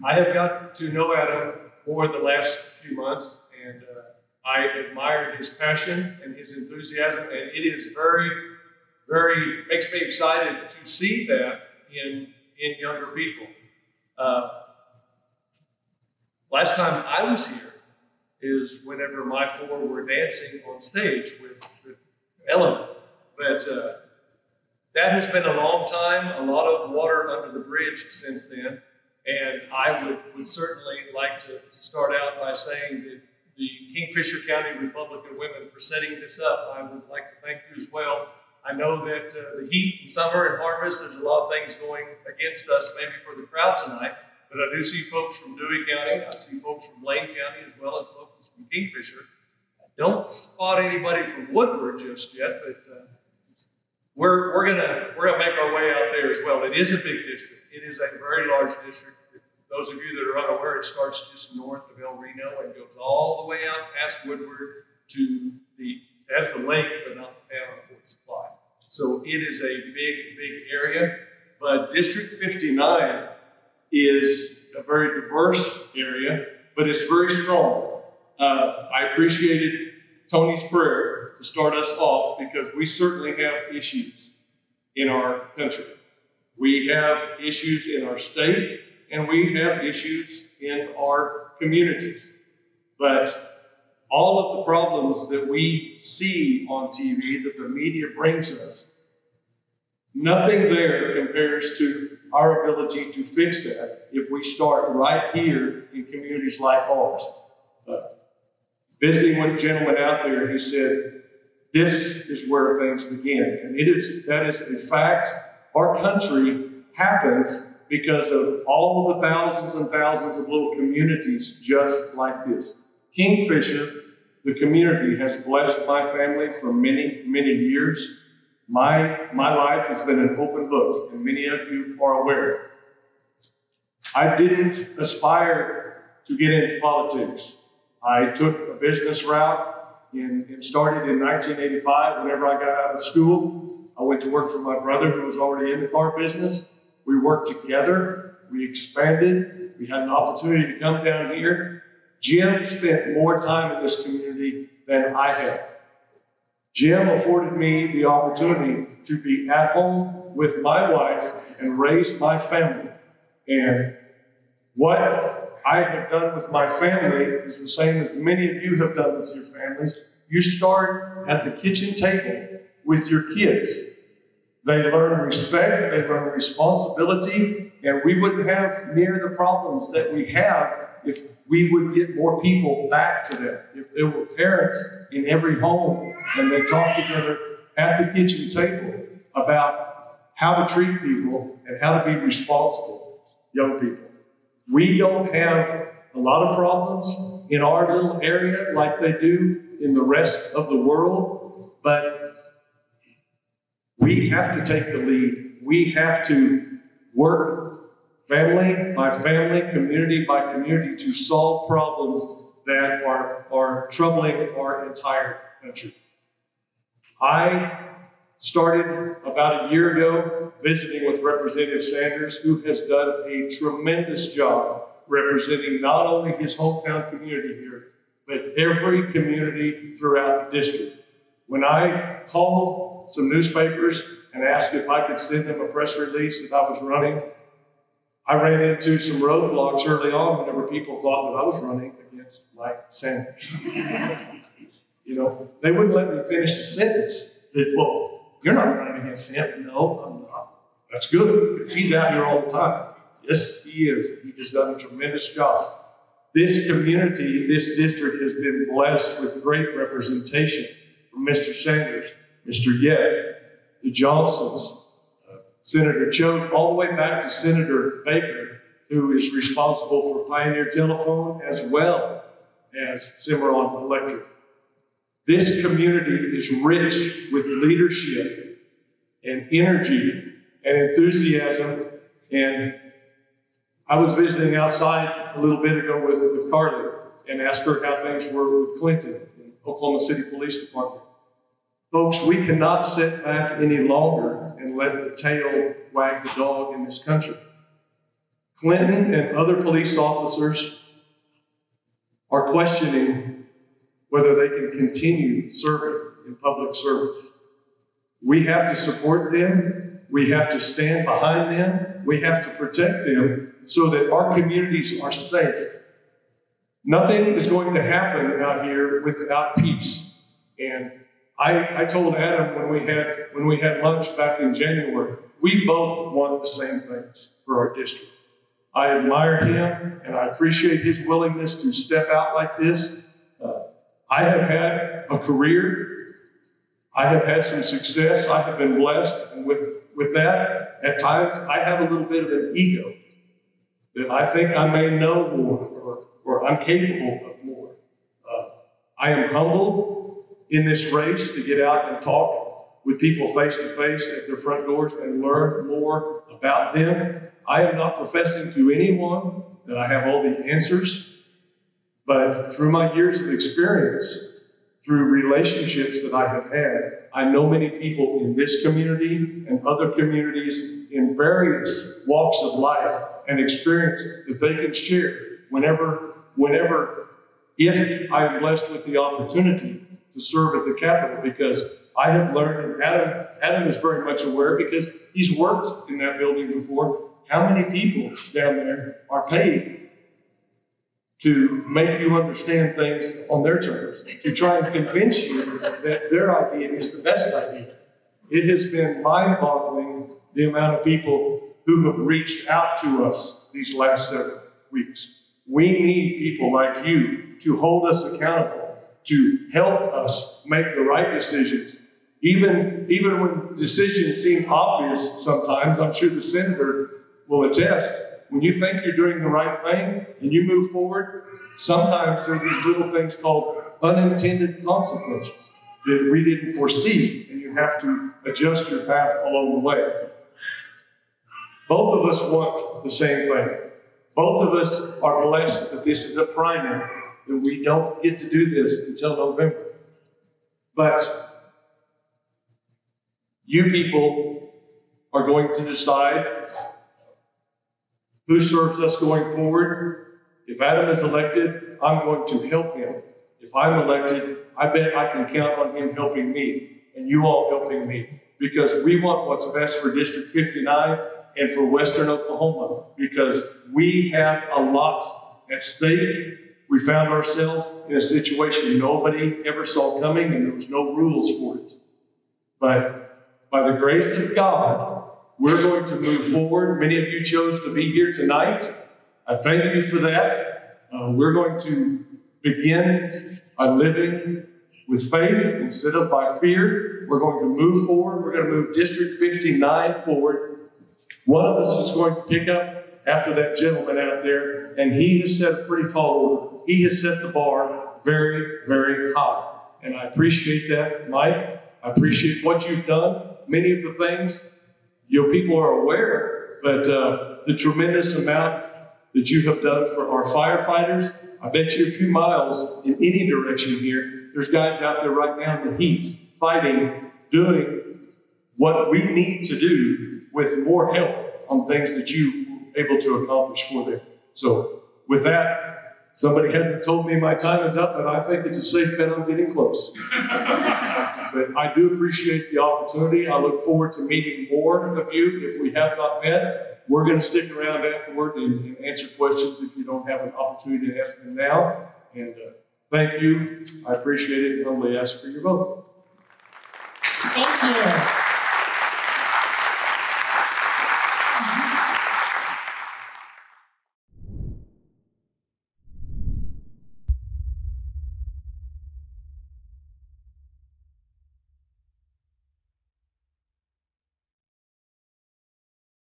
I have got to know Adam more the last few months, and I admire his passion and his enthusiasm, and it is makes me excited to see that in younger people. Last time I was here is whenever my four were dancing on stage with Ellen, but that has been a long time, a lot of water under the bridge since then, and I would certainly like to start out by saying that the Kingfisher County Republican Women for setting this up. I would like to thank you as well. I know that the heat and summer and harvest, there's a lot of things going against us maybe for the crowd tonight, but I do see folks from Dewey County, I see folks from Blaine County, as well as folks from Kingfisher. I don't spot anybody from Woodward just yet, but we're gonna make our way out there as well. It is a big district. It is a very large district. Those of you that are unaware, it starts just north of El Reno and goes all the way out past Woodward to the lake, but not the town of Fort Supply. So it is a big area. But District 59 is a very diverse area, but it's very strong. I appreciated Tony's prayer to start us off because we certainly have issues in our country. We have issues in our state, and we have issues in our communities. But all of the problems that we see on TV, that the media brings us, nothing there compares to our ability to fix that if we start right here in communities like ours. Visiting with a gentleman out there, he said, this is where things begin. And that is a fact. Our country happens because of all of the thousands and thousands of little communities just like this. Kingfisher, the community, has blessed my family for many, many years. My life has been an open book, and many of you are aware. I didn't aspire to get into politics. I took a business route and started in 1985. Whenever I got out of school, I went to work for my brother who was already in the car business. We worked together, we expanded, we had an opportunity to come down here. Jim spent more time in this community than I have. Jim afforded me the opportunity to be at home with my wife and raise my family. And what I have done with my family is the same as many of you have done with your families. You start at the kitchen table with your kids. They learn respect, they learn responsibility, and we wouldn't have near the problems that we have if we would get more people back to them. If there were parents in every home and they talked together at the kitchen table about how to treat people and how to be responsible young people. We don't have a lot of problems in our little area like they do in the rest of the world, but we have to take the lead. We have to work family by family, community by community to solve problems that are troubling our entire country. I started about a year ago visiting with Representative Sanders, who has done a tremendous job representing not only his hometown community here, but every community throughout the district. When I called some newspapers and asked if I could send them a press release that I was running, I ran into some roadblocks early on whenever people thought that I was running against Mike Sanders. You know, they wouldn't let me finish the sentence. Well, you're not running against him. No, I'm not. That's good, because he's out here all the time. Yes, he is. He has done a tremendous job. This community, this district has been blessed with great representation from Mr. Sanders, Mr. Yett, the Johnsons, Senator Choate, all the way back to Senator Baker, who is responsible for Pioneer Telephone as well as Cimarron Electric. This community is rich with leadership and energy and enthusiasm. And I was visiting outside a little bit ago with Carly and asked her how things were with Clinton, in Oklahoma City Police Department. Folks, we cannot sit back any longer and let the tail wag the dog in this country. Clinton and other police officers are questioning whether they can continue serving in public service. We have to support them. We have to stand behind them. We have to protect them so that our communities are safe. Nothing is going to happen out here without peace. And I told Adam when we had lunch back in January, we both want the same things for our district. I admire him and I appreciate his willingness to step out like this. I have had a career. I have had some success. I have been blessed. And with that, at times, I have a little bit of an ego that I think I may know more or I'm capable of more. I am humbled in this race to get out and talk with people face to face at their front doors and learn more about them. I am not professing to anyone that I have all the answers. But through my years of experience, through relationships that I have had, I know many people in this community and other communities in various walks of life and experience that they can share if I am blessed with the opportunity to serve at the Capitol, because I have learned, and Adam is very much aware because he's worked in that building before, how many people down there are paid to make you understand things on their terms, to try and convince you that their idea is the best idea. It has been mind-boggling the amount of people who have reached out to us these last several weeks. We need people like you to hold us accountable, to help us make the right decisions. Even when decisions seem obvious sometimes, I'm sure the senator will attest, when you think you're doing the right thing and you move forward, sometimes there are these little things called unintended consequences that we didn't foresee, and you have to adjust your path along the way. Both of us want the same thing. Both of us are blessed that this is a primary, that we don't get to do this until November. But you people are going to decide who serves us going forward. If Adam is elected, I'm going to help him. If I'm elected, I bet I can count on him helping me and you all helping me, because we want what's best for District 59 and for Western Oklahoma, because we have a lot at stake. We found ourselves in a situation nobody ever saw coming, and there was no rules for it. But by the grace of God, we're going to move forward. Many of you chose to be here tonight. I thank you for that. We're going to begin by living with faith instead of by fear. We're going to move forward. We're going to move District 59 forward. One of us is going to pick up after that gentleman out there, and he has set a pretty tall order. He has set the bar very, very high. And I appreciate that, Mike. I appreciate what you've done. Many of the things, people are aware, but the tremendous amount that you have done for our firefighters, I bet you a few miles in any direction here, there's guys out there right now in the heat, fighting, doing what we need to do with more help on things that you were able to accomplish for them. So with that, somebody hasn't told me my time is up, but I think it's a safe bet I'm getting close. But I do appreciate the opportunity. I look forward to meeting more of you if we have not met. We're going to stick around afterward and answer questions if you don't have an opportunity to ask them now. And thank you. I appreciate it and humbly ask for your vote. Thank you.